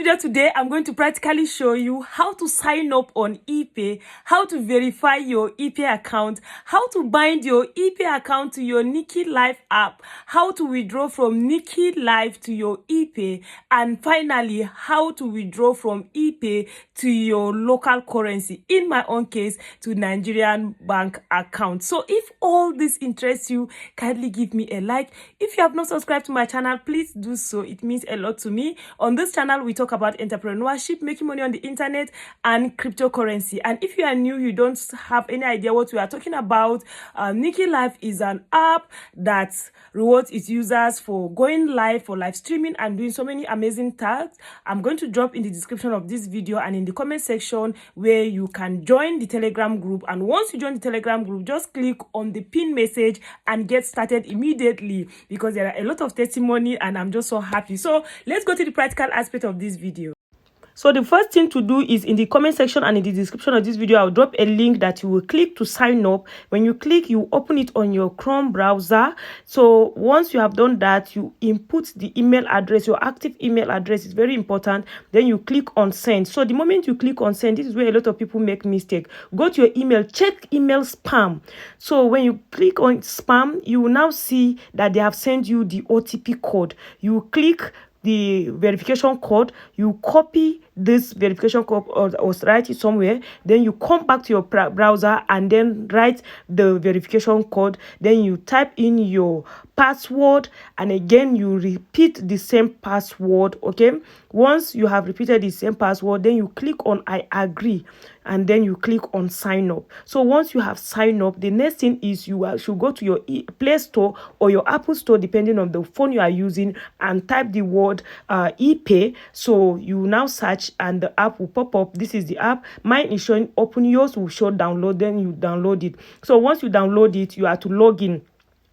video today, I'm going to practically show you how to sign up on ePay, how to verify your ePay account, how to bind your ePay account to your NikiLive app, how to withdraw from NikiLive to your ePay, and finally, how to withdraw from ePay to your local currency, in my own case, to Nigerian bank account. So if all this interests you, kindly give me a like. If you have not subscribed to my channel, please do so. It means a lot to me. On this channel, we talk about entrepreneurship, making money on the internet, and cryptocurrency. And if you are new, you don't have any idea what we are talking about, NikiLive is an app that rewards its users for going live, for live streaming, and doing so many amazing tasks. I'm going to drop in the description of this video and in the comment section where you can join the Telegram group. And once you join the Telegram group, just click on the pin message and get started immediately, because there are a lot of testimony and I'm just so happy. So let's go to the practical aspect of this video. So the first thing to do is in the comment section and in the description of this video, I'll drop a link that you will click to sign up. When you click, you open it on your Chrome browser. So once you have done that, you input the email address, your active email address is very important. Then you click on send. So the moment you click on send, this is where a lot of people make mistake. Go to your email, check email spam. So when you click on spam, you will now see that they have sent you the OTP code. You click the verification code, you copy this verification code or write it somewhere, then you come back to your browser and then write the verification code, then you type in your password and again you repeat the same password. Okay, once you have repeated the same password, then you click on I agree and then you click on sign up. So once you have signed up, the next thing is you should go to your Play Store or your Apple Store, depending on the phone you are using, and type the word ePay. So you now search and the app will pop up. This is the app. Mine is showing open, yours will show download, then you download it. So once you download it, you have to log in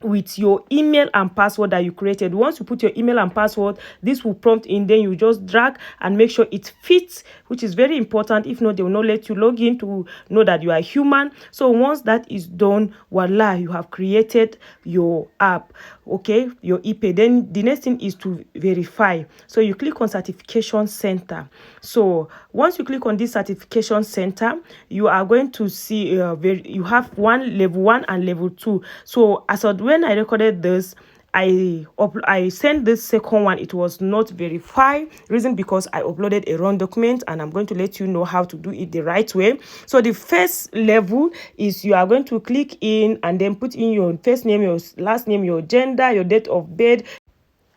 with your email and password that you created. Once you put your email and password, this will prompt in, then you just drag and make sure it fits, which is very important. If not, they will not let you log in to know that you are human. So once that is done, voila, you have created your app, okay, your ePay. Then the next thing is to verify. So you click on certification center. So once you click on this certification center, you are going to see you have level 1 and level 2. So as of when I recorded this, I sent this second one, it was not verified. Reason because I uploaded a wrong document, and I'm going to let you know how to do it the right way. So the first level is you are going to click in and then put in your first name, your last name, your gender, your date of birth,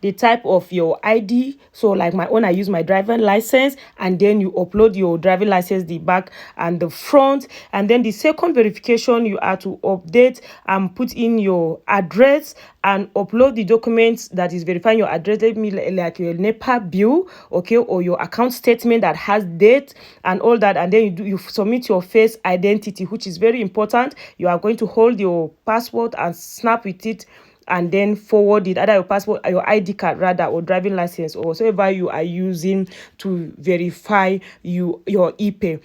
the type of your ID. So like my own, I use my driving license, and then you upload your driving license, the back and the front. And then the second verification, you are to update and put in your address and upload the documents that is verifying your address. Let me like your NEPA bill, okay, or your account statement that has date and all that. And then you submit your face identity, which is very important. You are going to hold your passport and snap with it and then forward it, either your passport, your ID card rather, or driving license, or whatever you are using to verify your ePay.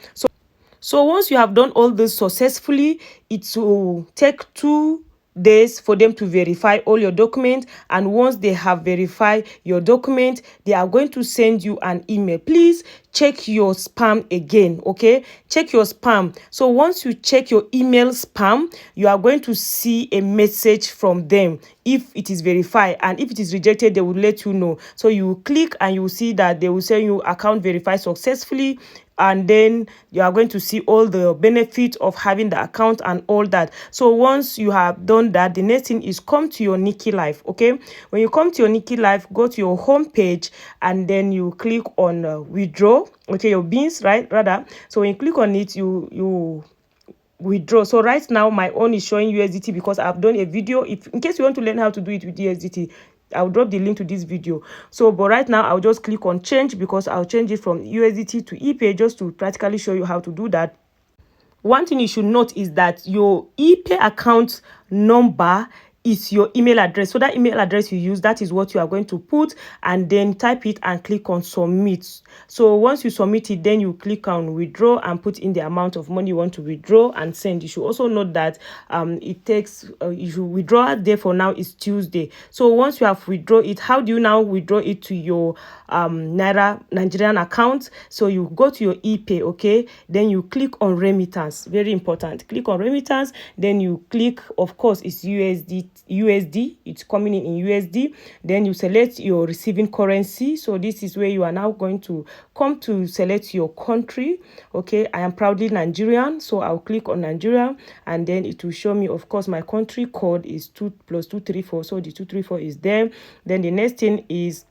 So once you have done all this successfully, it will take 2 days for them to verify all your documents. And once they have verified your document, they are going to send you an email. Please check your spam again, okay? Check your spam. So once you check your email spam, you are going to see a message from them if it is verified, and if it is rejected, they will let you know. So you click and you will see that they will say you account verified successfully, and then you are going to see all the benefits of having the account and all that. So once you have done that, the next thing is come to your NikiLive, okay? When you come to your NikiLive, go to your home page and then you click on withdraw, okay, your beans, right, rather. So when you click on it, you withdraw. So right now my own is showing USDT because I've done a video. If in case you want to learn how to do it with USDT, I'll drop the link to this video. So but right now I'll just click on change, because I'll change it from USDT to ePay just to practically show you how to do that. One thing you should note is that your ePay account number is your email address. So that email address you use, that is what you are going to put, and then type it and click on submit. So once you submit it, then you click on withdraw and put in the amount of money you want to withdraw and send. You should also note that it takes you should withdraw day for now is Tuesday. So once you have withdraw it, how do you now withdraw it to your Naira Nigerian account? So you go to your ePay, okay, then you click on remittance. Very important, click on remittance, then you click, of course it's USD, it's coming in USD. Then you select your receiving currency. So this is where you are now going to come to select your country. Okay, I am proudly Nigerian, so I'll click on Nigeria, and then it will show me, of course, my country code is 2+234, so the 234 is there. Then the next thing is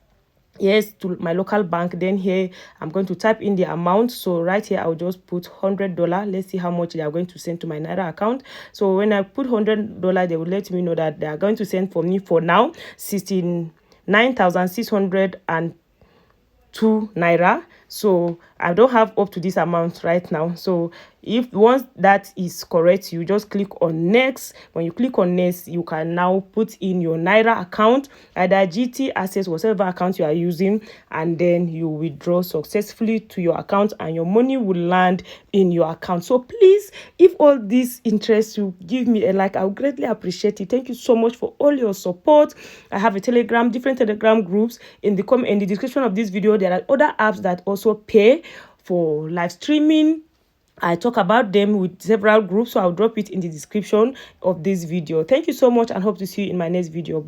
yes to my local bank. Then here I'm going to type in the amount. So right here I'll just put $100. Let's see how much they are going to send to my Naira account. So when I put $100, they will let me know that they are going to send for me for now 69,602 Naira. So I don't have up to this amount right now. So if once that is correct, you just click on next. When you click on next, you can now put in your Naira account, either GT, Access, whatever account you are using, and then you withdraw successfully to your account and your money will land in your account. So please, if all this interests you, give me a like. I would greatly appreciate it. Thank you so much for all your support. I have a different Telegram groups. In the description of this video, there are other apps that also pay for live streaming. I talk about them with several groups, so I'll drop it in the description of this video. Thank you so much and hope to see you in my next video. Bye.